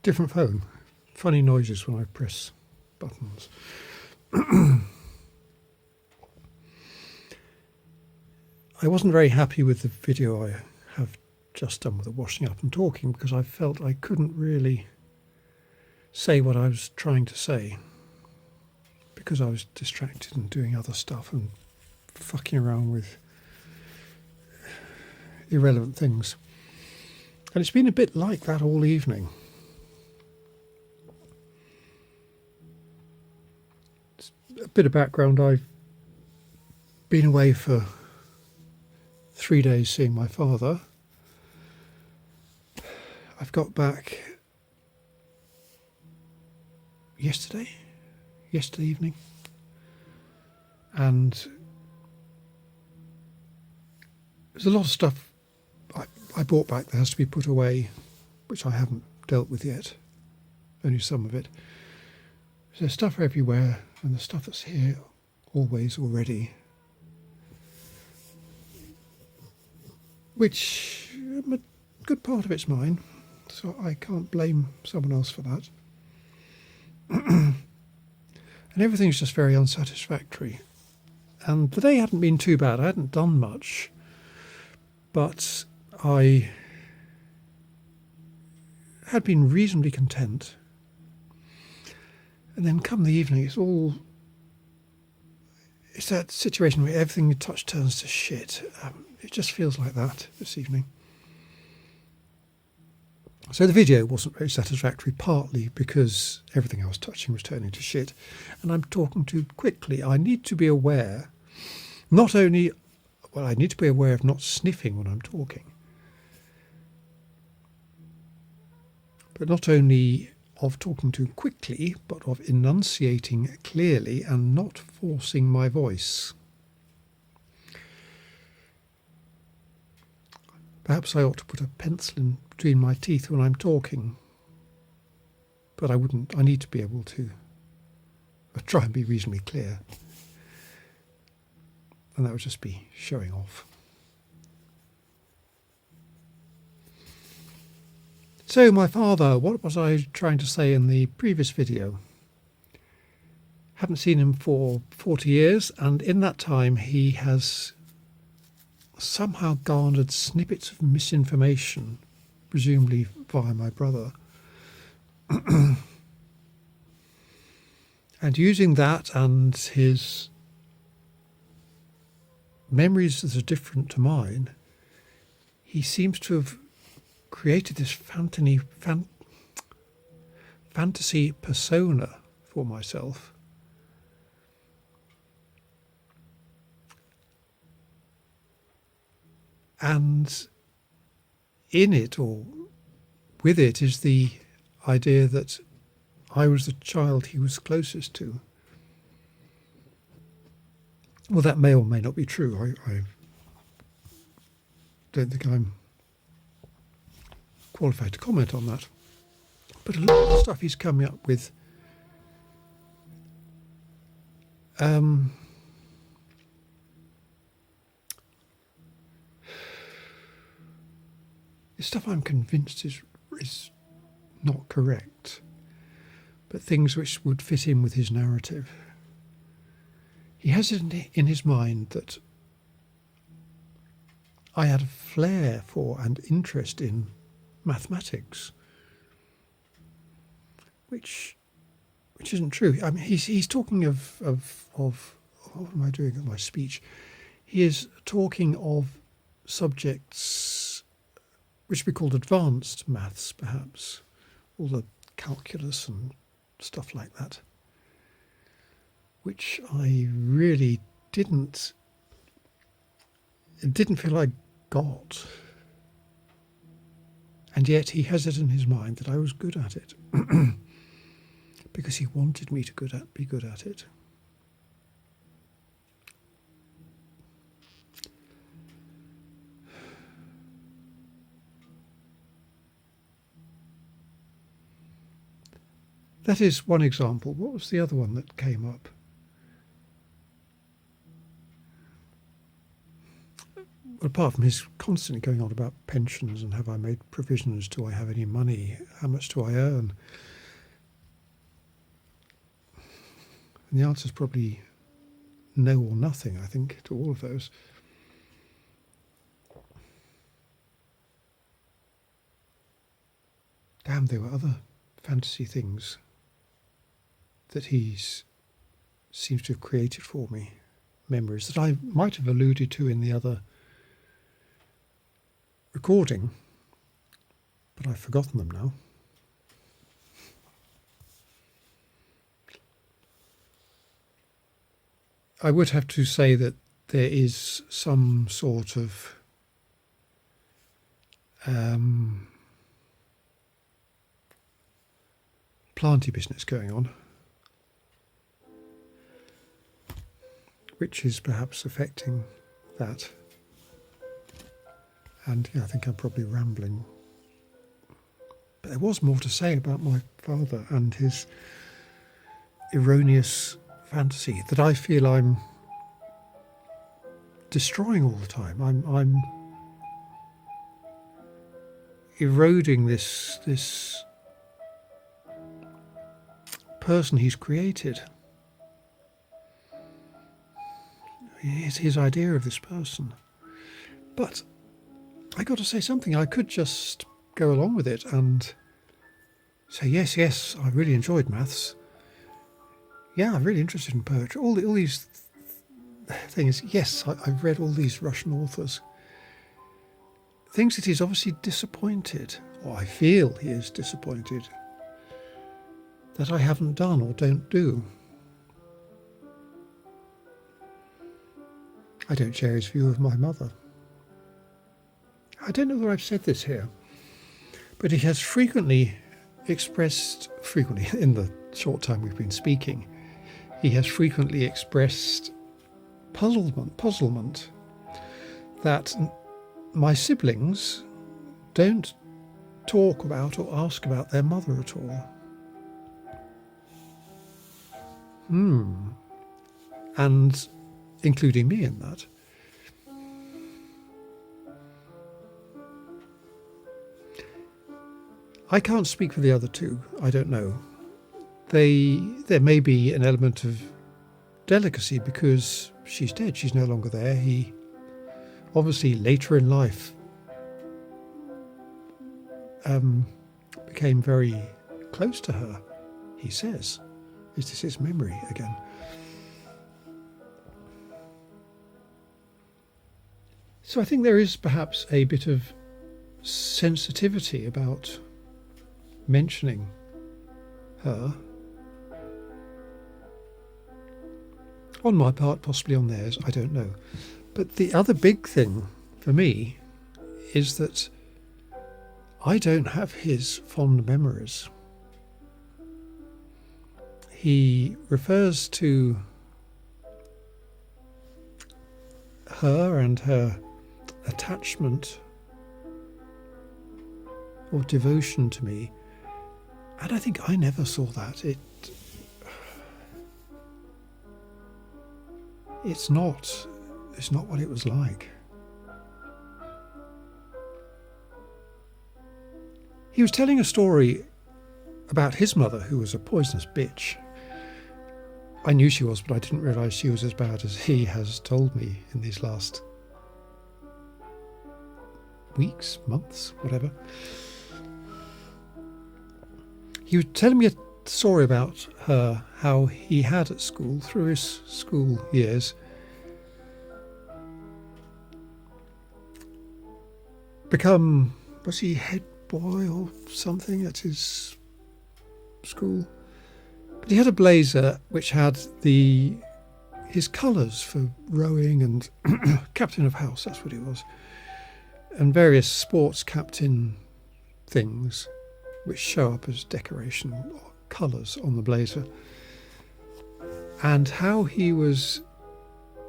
different phone. Funny noises when I press buttons. I wasn't very happy with the video I have just done with the washing up and talking, because I felt I couldn't really say what I was trying to say because I was distracted and doing other stuff and fucking around with irrelevant things. And it's been a bit like that all evening. A bit of background: I've been away for 3 days seeing my father. I've got back yesterday evening, and there's a lot of stuff I brought back that has to be put away, which I haven't dealt with yet, only some of it. So there's stuff everywhere, and the stuff that's here always already, which a good part of it's mine, so I can't blame someone else for that. And everything's just very unsatisfactory. And the day hadn't been too bad. I hadn't done much, but I had been reasonably content. And then come the evening, it's that situation where everything you touch turns to shit. It just feels like that this evening. So the video wasn't very satisfactory, partly because everything I was touching was turning to shit, and I'm talking too quickly. I need to be aware, I need to be aware of not sniffing when I'm talking. But not only of talking too quickly, but of enunciating clearly and not forcing my voice. Perhaps I ought to put a pencil in between my teeth when I'm talking, but I wouldn't. I need to be able to try and be reasonably clear, and that would just be showing off. So my father, what was I trying to say in the previous video? Haven't seen him for 40 years, and in that time he has somehow garnered snippets of misinformation, presumably via my brother. And using that and his memories that are different to mine, he seems to have created this fantasy persona for myself. And in it, or with it, is the idea that I was the child he was closest to. Well, that may or may not be true. I don't think I'm qualified to comment on that. But a lot of the stuff he's coming up with is stuff I'm convinced is not correct, but things which would fit in with his narrative. He has it in his mind that I had a flair for and interest in mathematics, which isn't true. I mean, he's talking of what am I doing in my speech? He is talking of subjects which would be called advanced maths, perhaps, all the calculus and stuff like that, which I really didn't feel I got. And yet he has it in his mind that I was good at it because he wanted me to be good at it. That is one example. What was the other one that came up? apart from his constantly going on about pensions and have I made provisions, do I have any money, how much do I earn? And the answer is probably no or nothing, I think, to all of those. Damn, there were other fantasy things that he seems to have created for me, memories that I might have alluded to in the other recording, but I've forgotten them now. I would have to say that there is some sort of planty business going on, which is perhaps affecting that. And I think I'm probably rambling. But there was more to say about my father and his erroneous fantasy that I feel I'm destroying all the time. I'm eroding this person he's created. His idea of this person. But I got to say something. I could just go along with it and say, yes, I really enjoyed maths. Yeah, I'm really interested in poetry. All these things. Yes, I've read all these Russian authors. Things that he's obviously disappointed, or I feel he is disappointed, that I haven't done or don't do. I don't share his view of my mother. I don't know whether I've said this here, but he has frequently expressed, in the short time we've been speaking, he has frequently expressed puzzlement that my siblings don't talk about or ask about their mother at all. And including me in that. I can't speak for the other two. I don't know. There may be an element of delicacy because she's dead. She's no longer there. He obviously later in life became very close to her, he says. Is this his memory again? So I think there is perhaps a bit of sensitivity about mentioning her. On my part, possibly on theirs, I don't know. But the other big thing for me is that I don't have his fond memories. He refers to her and her attachment or devotion to me, and I think I never saw that. It's not what it was like. He was telling a story about his mother, who was a poisonous bitch. I knew she was, but I didn't realise she was as bad as he has told me in these last weeks, months, whatever. He was telling me a story about her, how he had at school, through his school years, become, was he head boy or something at his school? But he had a blazer which had his colours for rowing and captain of house, that's what he was, and various sports captain things which show up as decoration or colours on the blazer, and how he was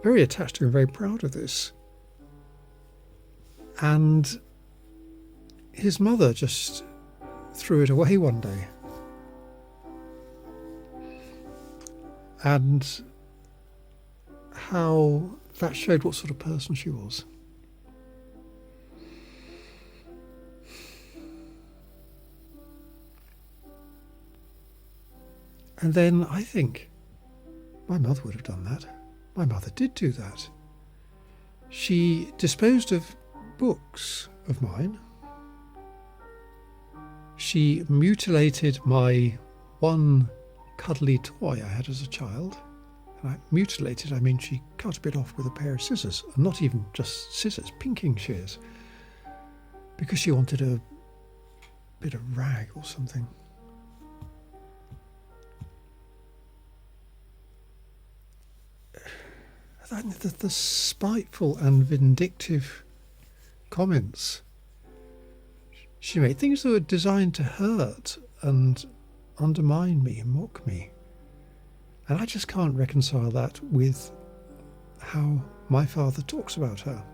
very attached to and very proud of this. And his mother just threw it away one day. And how that showed what sort of person she was. And then I think, my mother would have done that. My mother did do that. She disposed of books of mine. She mutilated my one cuddly toy I had as a child. And I mutilated, I mean she cut a bit off with a pair of scissors, and not even just scissors, pinking shears, because she wanted a bit of rag or something. The spiteful and vindictive comments she made, things that were designed to hurt and undermine me and mock me. And I just can't reconcile that with how my father talks about her.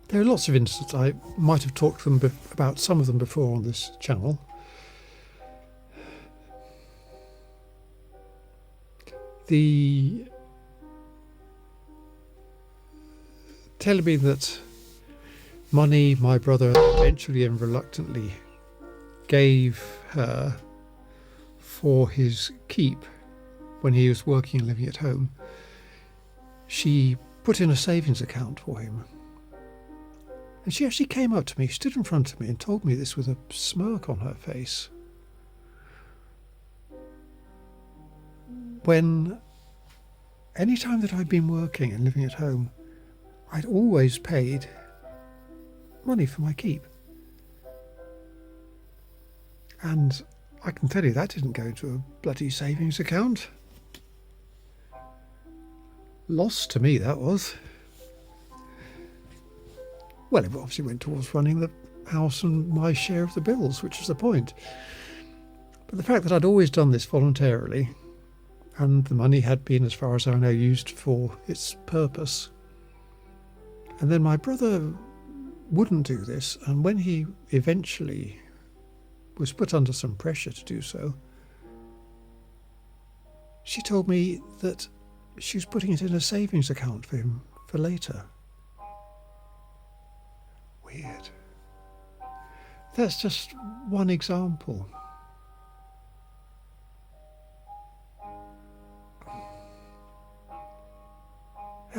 There are lots of instances. I might have talked to them about some of them before on this channel. The telling me that money my brother eventually and reluctantly gave her for his keep when he was working and living at home, she put in a savings account for him. And she actually came up to me, stood in front of me and told me this with a smirk on her face. When any time that I'd been working and living at home, I'd always paid money for my keep. And I can tell you that didn't go into a bloody savings account. Loss to me, that was. Well, it obviously went towards running the house and my share of the bills, which is the point. But the fact that I'd always done this voluntarily, and the money had been, as far as I know, used for its purpose. And then my brother wouldn't do this, and when he eventually was put under some pressure to do so, she told me that she was putting it in a savings account for him for later. Weird. That's just one example.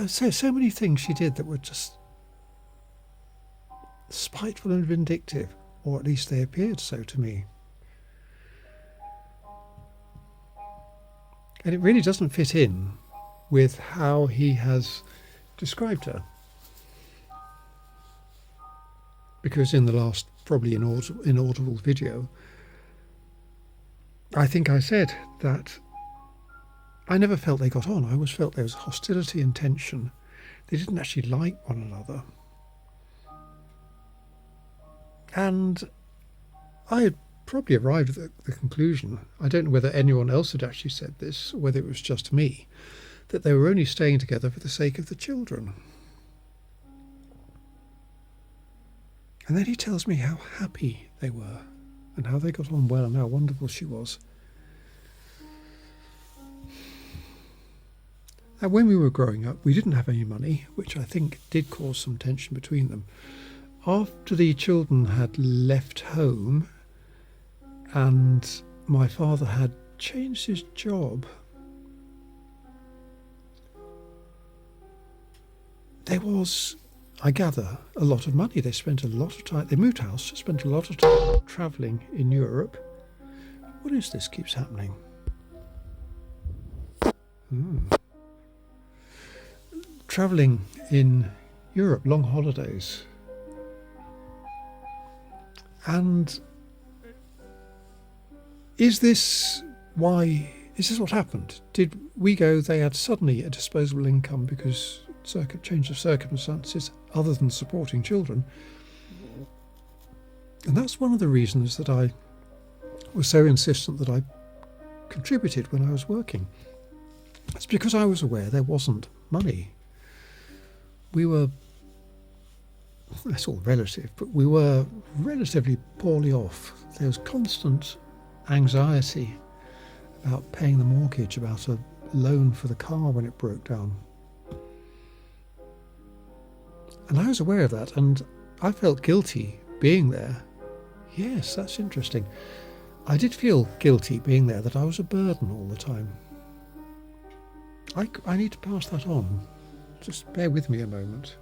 So many things she did that were just spiteful and vindictive, or at least they appeared so to me. And it really doesn't fit in with how he has described her. Because in the last probably inaudible video, I think I said that I never felt they got on. I always felt there was hostility and tension. They didn't actually like one another. And I had probably arrived at the conclusion, I don't know whether anyone else had actually said this, or whether it was just me, that they were only staying together for the sake of the children. And then he tells me how happy they were and how they got on well and how wonderful she was. And when we were growing up, we didn't have any money, which I think did cause some tension between them. After the children had left home and my father had changed his job, there was, I gather, a lot of money. They spent a lot of time, they moved house, spent a lot of time travelling in Europe. What is this keeps happening? Travelling in Europe, long holidays. And is this what happened? Did we go, they had suddenly a disposable income because change of circumstances other than supporting children? And that's one of the reasons that I was so insistent that I contributed when I was working. It's because I was aware there wasn't money. We were, that's all relative, but we were relatively poorly off. There was constant anxiety about paying the mortgage, about a loan for the car when it broke down. And I was aware of that, and I felt guilty being there. Yes, that's interesting. I did feel guilty being there, that I was a burden all the time. I need to pass that on. Just bear with me a moment.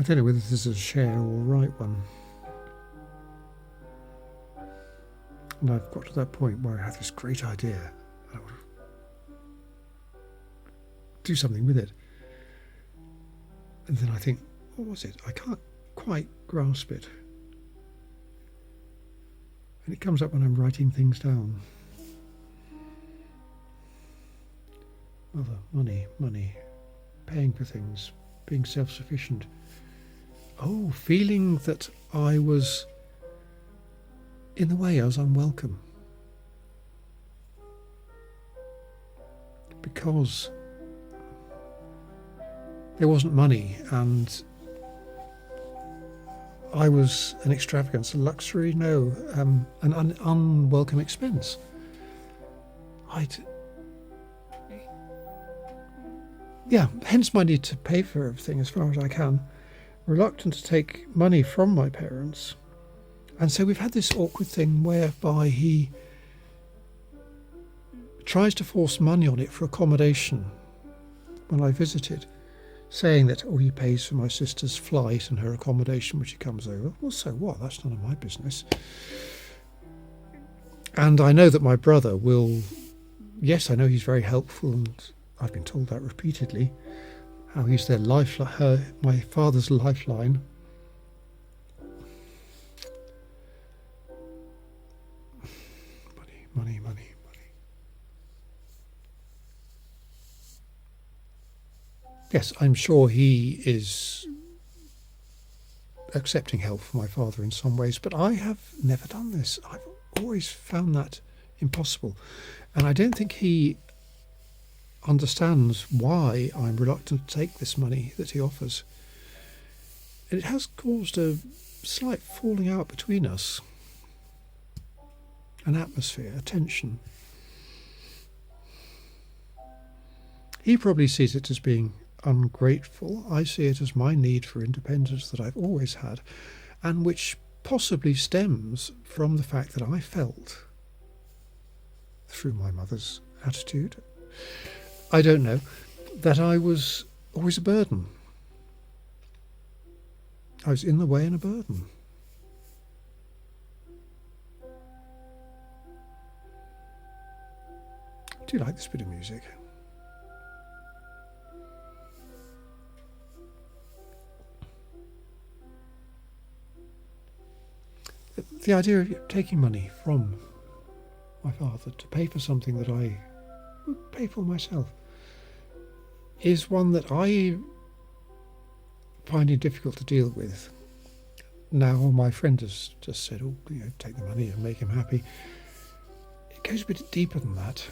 I don't know whether this is a share or a right one. And I've got to that point where I have this great idea. I want to do something with it. And then I think, what was it? I can't quite grasp it. And it comes up when I'm writing things down. Money, paying for things, being self-sufficient. Oh, feeling that I was, in the way, I was unwelcome. Because there wasn't money and I was an extravagance, a luxury, no, an unwelcome expense. Hence my need to pay for everything as far as I can. Reluctant to take money from my parents. And so we've had this awkward thing whereby he tries to force money on it for accommodation when I visited, saying that, he pays for my sister's flight and her accommodation when she comes over. Well, so what? That's none of my business. And I know that my brother will, yes, I know he's very helpful, and I've been told that repeatedly, how he's their lifeline, my father's lifeline. Money. Yes, I'm sure he is accepting help from my father in some ways, but I have never done this. I've always found that impossible. And I don't think he understands why I'm reluctant to take this money that he offers. And it has caused a slight falling out between us, an atmosphere, a tension. He probably sees it as being ungrateful. I see it as my need for independence that I've always had, and which possibly stems from the fact that I felt, through my mother's attitude, I don't know, that I was always a burden. I was in the way and a burden. Do you like this bit of music? The idea of taking money from my father to pay for something that I would pay for myself is one that I find it difficult to deal with. Now my friend has just said, take the money and make him happy. It goes a bit deeper than that.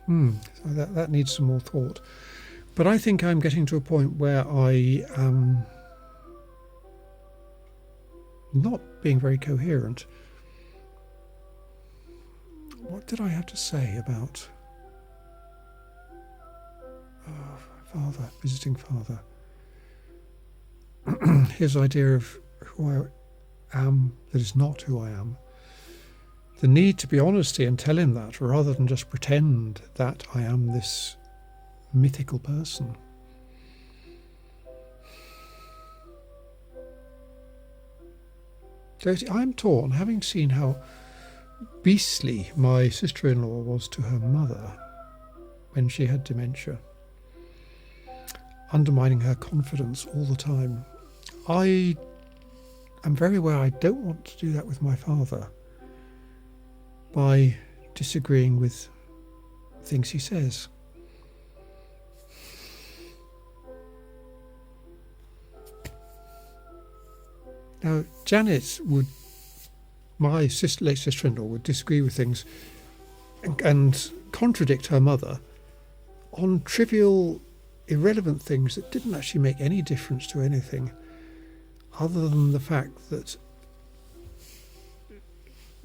So that needs some more thought. But I think I'm getting to a point where I am not being very coherent. What did I have to say about father, visiting father? His idea of who I am that is not who I am. The need to be honest and tell him that, rather than just pretend that I am this mythical person. So I'm torn, having seen how beastly my sister-in-law was to her mother when she had dementia, undermining her confidence all the time. I am very aware I don't want to do that with my father by disagreeing with things he says. Now, Janet would, my late sister-in-law, would disagree with things and contradict her mother on trivial, irrelevant things that didn't actually make any difference to anything, other than the fact that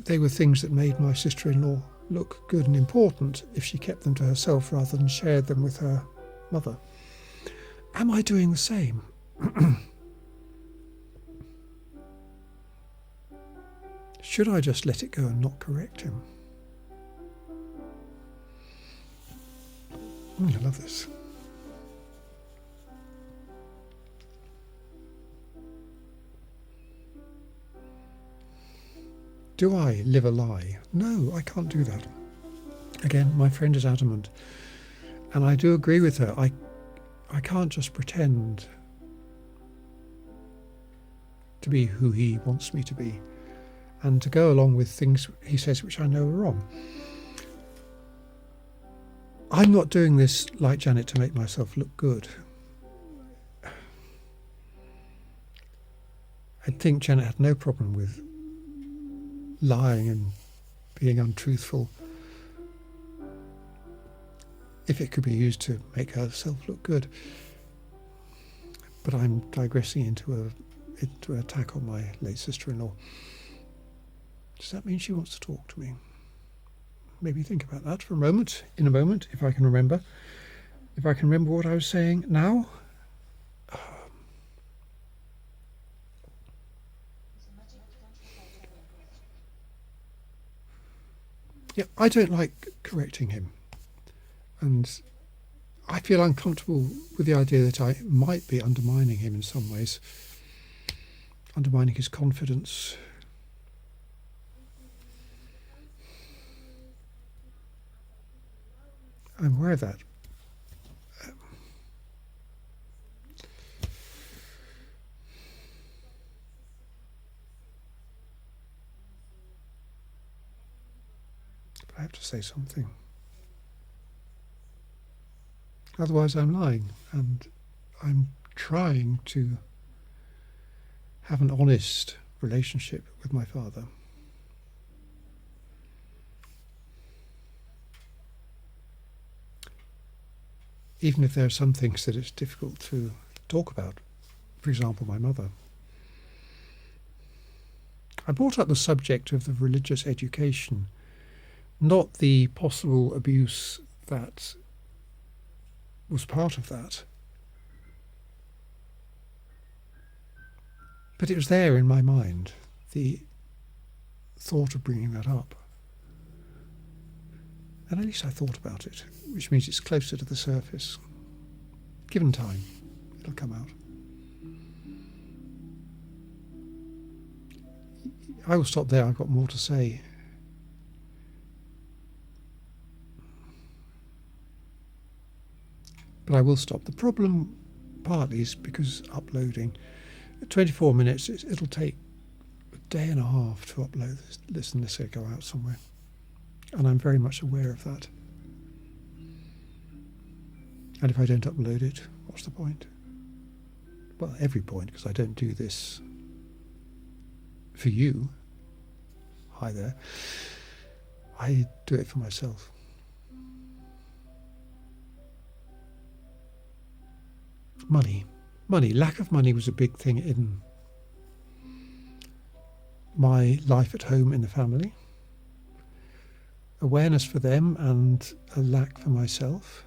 they were things that made my sister-in-law look good and important if she kept them to herself rather than shared them with her mother. Am I doing the same? Should I just let it go and not correct him? I love this. Do I live a lie? No, I can't do that. Again, my friend is adamant. And I do agree with her. I can't just pretend to be who he wants me to be and to go along with things he says which I know are wrong. I'm not doing this, like Janet, to make myself look good. I think Janet had no problem with lying and being untruthful if it could be used to make herself look good. But I'm digressing into an attack on my late sister-in-law. Does that mean she wants to talk to me? Maybe think about that for a moment, in a moment, if I can remember. If I can remember what I was saying now. Yeah, I don't like correcting him. And I feel uncomfortable with the idea that I might be undermining him in some ways, undermining his confidence. I'm aware of that. But I have to say something. Otherwise I'm lying, and I'm trying to have an honest relationship with my father. Even if there are some things that it's difficult to talk about, for example, my mother. I brought up the subject of the religious education, not the possible abuse that was part of that. But it was there in my mind, the thought of bringing that up. And at least I thought about it, which means it's closer to the surface. Given time, it'll come out. I will stop there, I've got more to say. But I will stop. The problem partly is because uploading. At 24 minutes, it'll take a day and a half to upload this unless I go out somewhere. And I'm very much aware of that. And if I don't upload it, what's the point? Well, every point, because I don't do this for you. Hi there. I do it for myself. Money. Lack of money was a big thing in my life at home in the family. Awareness for them and a lack for myself.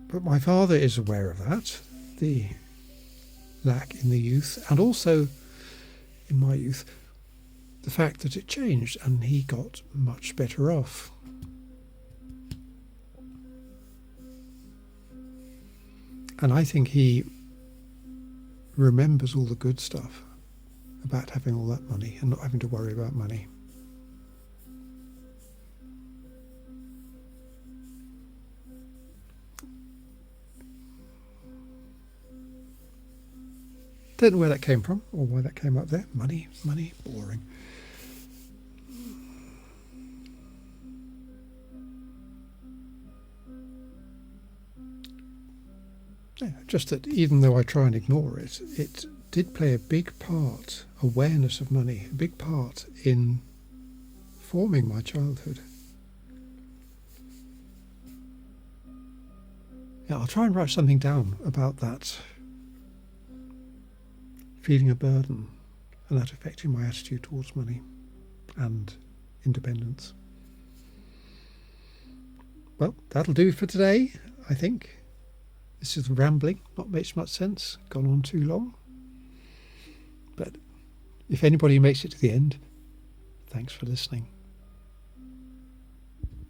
But my father is aware of that, the lack in the youth, and also in my youth. the fact that it changed and he got much better off. And I think he remembers all the good stuff about having all that money and not having to worry about money. Don't know where that came from or why that came up there. Money, boring. Yeah, just that even though I try and ignore it, it did play a big part, awareness of money, a big part in forming my childhood. Yeah, I'll try and write something down about that. Feeling a burden and that affecting my attitude towards money and independence. Well, that'll do for today, I think. This is rambling, not makes much sense, gone on too long. But if anybody makes it to the end, thanks for listening.